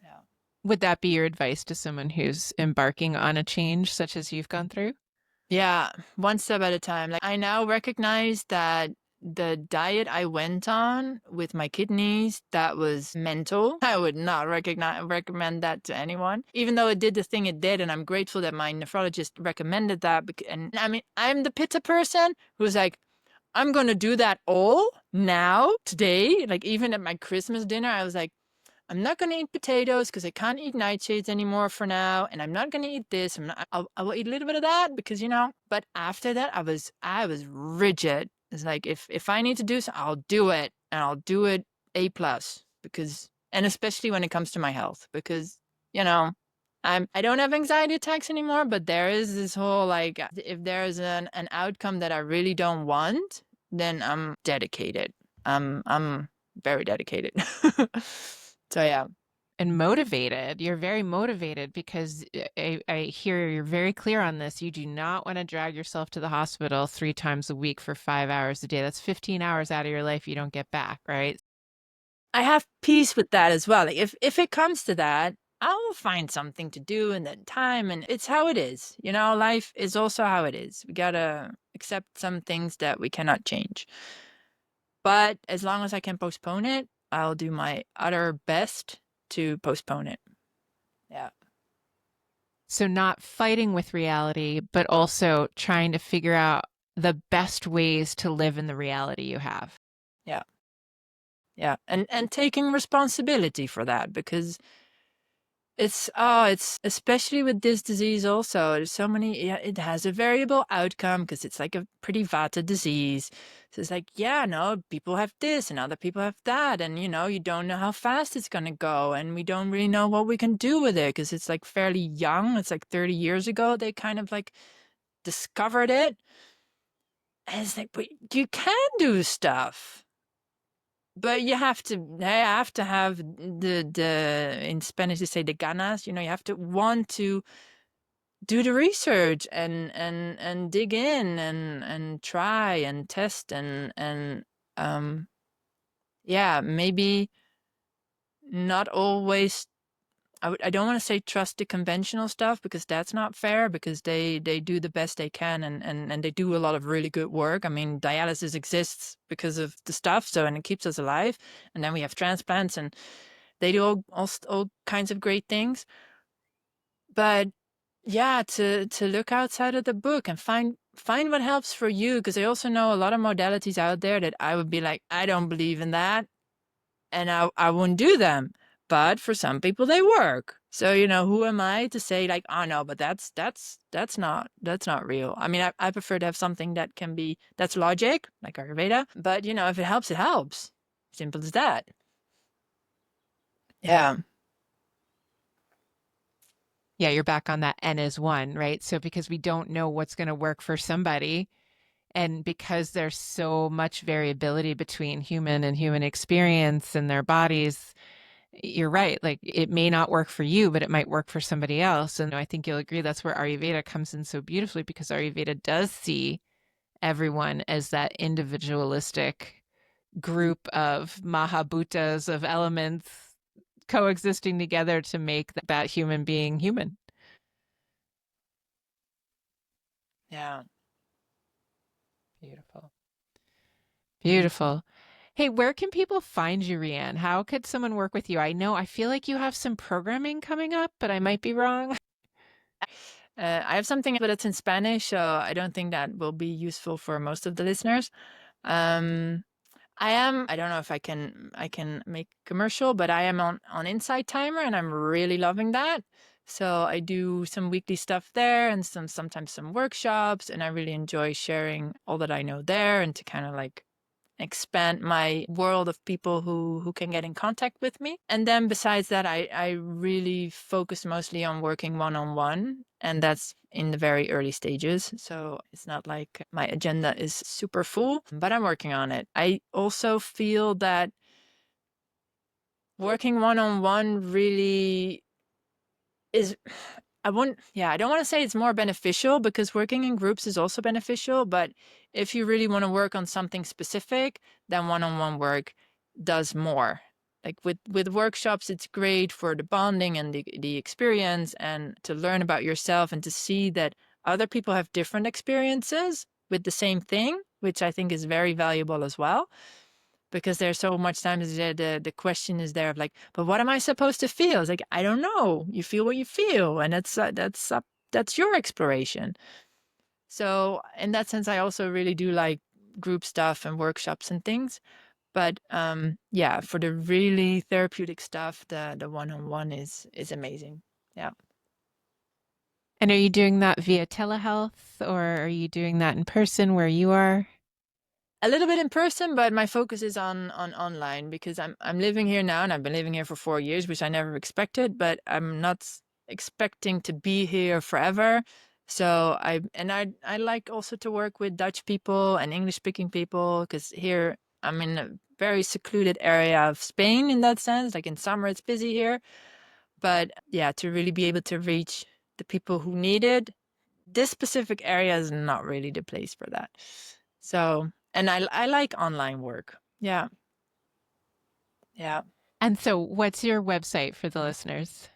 Yeah. Would that be your advice to someone who's embarking on a change such as you've gone through? Yeah, one step at a time. Like, I now recognize that the diet I went on with my kidneys, that was mental. I would not recommend that to anyone, even though it did the thing it did. And I'm grateful that my nephrologist recommended that. And I mean, I'm the pitta person who's like, I'm going to do that all now, today. Like, even at my Christmas dinner, I was like, I'm not going to eat potatoes because I can't eat nightshades anymore for now. And I'm not going to eat this. I will eat a little bit of that because, but after that, I was rigid. It's like, if I need to do so, I'll do it, and I'll do it A plus, because, and especially when it comes to my health, because, I don't have anxiety attacks anymore, but there is this whole, like, if there is an outcome that I really don't want, then I'm dedicated. I'm very dedicated. So yeah. And motivated. You're very motivated because I hear you're very clear on this. You do not want to drag yourself to the hospital 3 times a week for 5 hours a day. That's 15 hours out of your life you don't get back, right? I have peace with that as well. Like, if it comes to that, I'll find something to do and then time, and it's how it is. Life is also how it is. We gotta accept some things that we cannot change. But as long as I can postpone it, I'll do my utter best to postpone it. Yeah. So not fighting with reality, but also trying to figure out the best ways to live in the reality you have. Yeah. Yeah. And taking responsibility for that, because it's especially with this disease also. There's so many, yeah, it has a variable outcome because it's like a pretty vata disease. So it's like, yeah, no, people have this and other people have that. And, you don't know how fast it's going to go. And we don't really know what we can do with it because it's like fairly young. It's like 30 years ago, they kind of like discovered it. And it's like, but you can do stuff. But you have to have the in Spanish they say the ganas. You have to want to do the research and dig in and try and test and yeah, maybe not always. I don't want to say trust the conventional stuff, because that's not fair, because they do the best they can, and they do a lot of really good work. I mean, dialysis exists because of the stuff, and it keeps us alive. And then we have transplants, and they do all kinds of great things. But yeah, to look outside of the book and find what helps for you, because I also know a lot of modalities out there that I would be like, I don't believe in that, and I wouldn't do them. But for some people they work. So, who am I to say like, oh no, but that's not real. I mean, I prefer to have something that's logic, like Ayurveda. But if it helps, it helps. Simple as that. Yeah. Yeah, you're back on that N is one, right? So because we don't know what's going to work for somebody, and because there's so much variability between human and human experience and their bodies, you're right. Like, it may not work for you, but it might work for somebody else. And I think you'll agree that's where Ayurveda comes in so beautifully, because Ayurveda does see everyone as that individualistic group of mahabhutas, of elements coexisting together to make that human being human. Yeah. Beautiful. Beautiful. Hey, where can people find you, Rianne? How could someone work with you? I feel like you have some programming coming up, but I might be wrong. I have something, but it's in Spanish, so I don't think that will be useful for most of the listeners. Um, I don't know if I can make commercial, but I am on Insight Timer, and I'm really loving that. So I do some weekly stuff there, and sometimes some workshops, and I really enjoy sharing all that I know there, and to kind of like expand my world of people who can get in contact with me. And then besides that, I really focus mostly on working one-on-one, and that's in the very early stages. So it's not like my agenda is super full, but I'm working on it. I also feel that working one-on-one really is, I don't want to say it's more beneficial, because working in groups is also beneficial. But if you really want to work on something specific, then one-on-one work does more. Like with workshops, it's great for the bonding and the experience, and to learn about yourself and to see that other people have different experiences with the same thing, which I think is very valuable as well. Because there's so much times the question is there of like, but what am I supposed to feel? It's like, I don't know. You feel what you feel, and that's your exploration. So in that sense, I also really do like group stuff and workshops and things. But yeah, for the really therapeutic stuff, the one-on-one is amazing. Yeah. And are you doing that via telehealth, or are you doing that in person where you are? A little bit in person, but my focus is on online, because I'm living here now, and I've been living here for 4 years, which I never expected, but I'm not expecting to be here forever. So I like also to work with Dutch people and English speaking people, because here I'm in a very secluded area of Spain in that sense. Like in summer it's busy here, but yeah, to really be able to reach the people who need it, this specific area is not really the place for that. So, and I like online work. Yeah. Yeah. And so, what's your website for the listeners?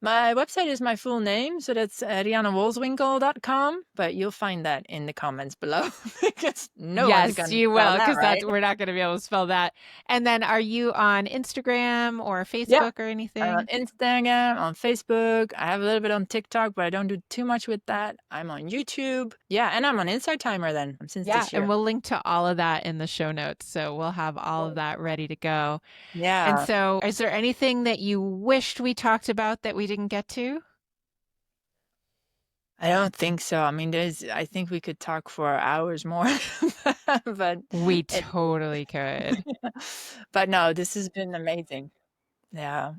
My website is my full name, so that's RianneWolswinkel.com, but you'll find that in the comments below because no one's Yes, going to you spell will, that because right. that's we're not going to be able to spell that. And then, are you on Instagram or Yeah. Facebook or I'm on anything? Instagram, on Facebook. I have a little bit on TikTok, but I don't do too much with that. I'm on YouTube. Yeah, and I'm on Insight Timer then since Yeah, this and year. we'll link to all of that in the show notes. So we'll have all of that ready to go. And Yeah. so, is there anything that you wished we talked about that we didn't get to? I don't think so. I mean, I think we could talk for hours more, but We it, totally could. but no, this has been amazing. Yeah.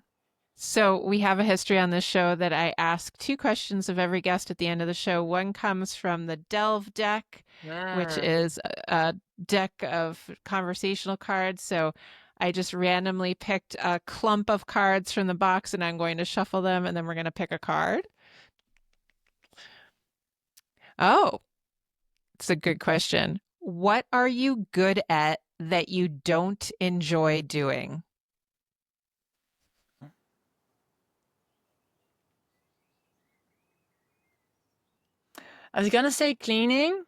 So, we have a history on this show that I ask two questions of every guest at the end of the show. One comes from the Delve deck, which Mm. is a deck of conversational cards. So, I just randomly picked a clump of cards from the box and I'm going to shuffle them and then we're going to pick a card. Oh, it's a good question. What are you good at that you don't enjoy doing? I was gonna say cleaning,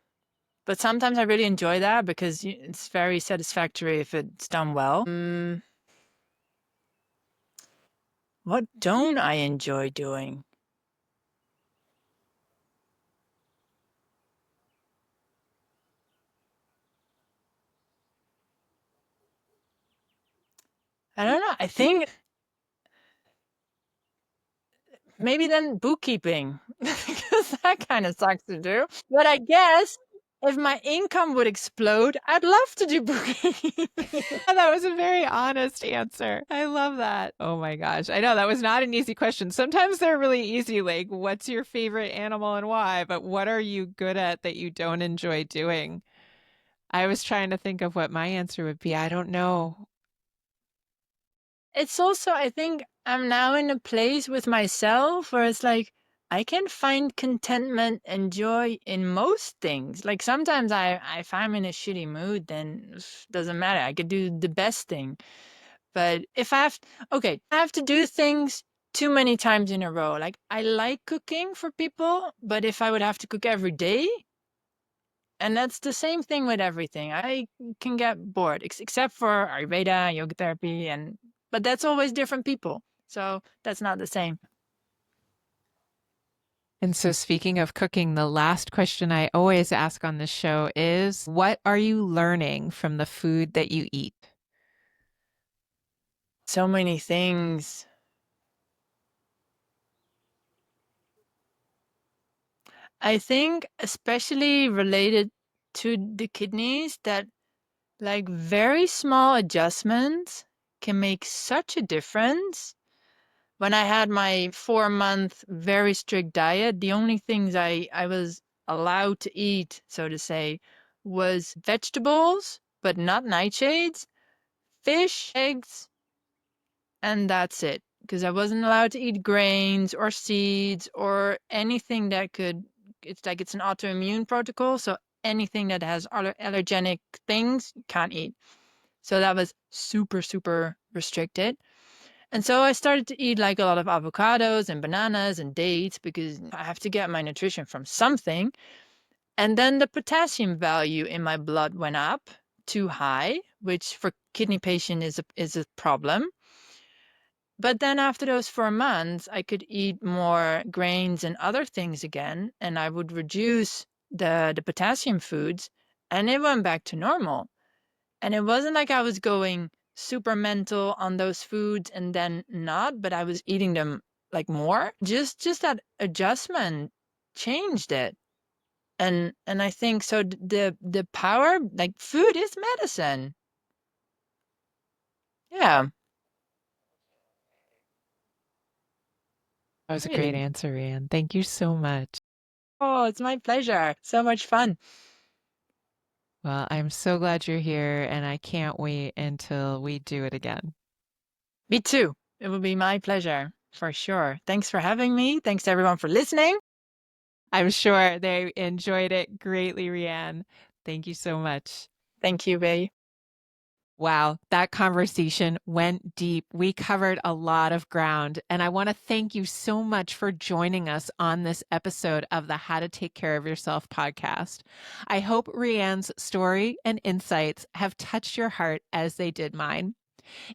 but sometimes I really enjoy that because it's very satisfactory if it's done well. What don't I enjoy doing? I don't know. I think maybe then bookkeeping, because that kind of sucks to do. But I guess if my income would explode, I'd love to do bookkeeping. That was a very honest answer. I love that. Oh my gosh. I know that was not an easy question. Sometimes they're really easy, like, what's your favorite animal and why? But what are you good at that you don't enjoy doing? I was trying to think of what my answer would be. I don't know. It's also, I think I'm now in a place with myself where it's like I can find contentment and joy in most things. Like sometimes if I'm in a shitty mood, then doesn't matter. I could do the best thing. But if okay, I have to do things too many times in a row. Like I like cooking for people, but if I would have to cook every day, and that's the same thing with everything, I can get bored, except for Ayurveda, yoga therapy, but that's always different people. So that's not the same. And so, speaking of cooking, the last question I always ask on this show is, what are you learning from the food that you eat? So many things. I think, especially related to the kidneys, that Like very small adjustments can make such a difference. When I had my 4-month very strict diet, the only things I was allowed to eat, so to say, was vegetables, but not nightshades, fish, eggs, and that's it. Because I wasn't allowed to eat grains or seeds or anything that could, it's like it's an autoimmune protocol. So anything that has allergenic things, you can't eat. So that was super, super restricted. And so I started to eat like a lot of avocados and bananas and dates because I have to get my nutrition from something. And then the potassium value in my blood went up too high, which for kidney patient is a problem. But then after those 4 months, I could eat more grains and other things again, and I would reduce the potassium foods, and it went back to normal. And it wasn't like I was going super mental on those foods and then not, but I was eating them like more. Just that adjustment changed it. And I think so the power, like food is medicine. Yeah. That was a great Great. answer, Rianne. Thank you so much. Oh, it's my pleasure. So much fun. Well, I'm so glad you're here, and I can't wait until we do it again. Me too. It will be my pleasure for sure. Thanks for having me. Thanks everyone for listening. I'm sure they enjoyed it greatly, Rianne. Thank you so much. Thank you, Bay. Wow, that conversation went deep. We covered a lot of ground, and I want to thank you so much for joining us on this episode of the How to Take Care of Yourself podcast. I hope Rianne's story and insights have touched your heart as they did mine.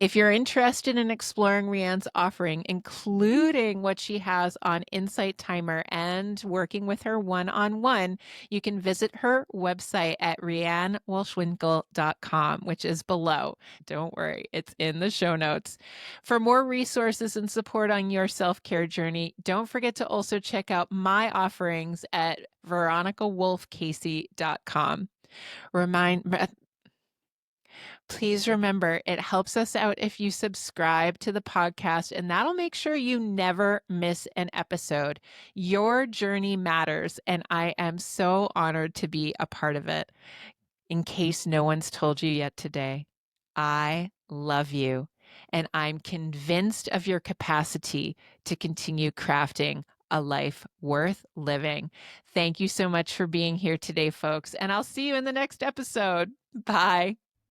If you're interested in exploring Rianne's offering, including what she has on Insight Timer and working with her one-on-one, you can visit her website at riannewolswinkel.com, which is below. Don't worry, it's in the show notes. For more resources and support on your self-care journey, don't forget to also check out my offerings at veronicawolff-casey.com. Please remember, it helps us out if you subscribe to the podcast, and that'll make sure you never miss an episode. Your journey matters, and I am so honored to be a part of it. In case no one's told you yet today, I love you, and I'm convinced of your capacity to continue crafting a life worth living. Thank you so much for being here today, folks, and I'll see you in the next episode. Bye.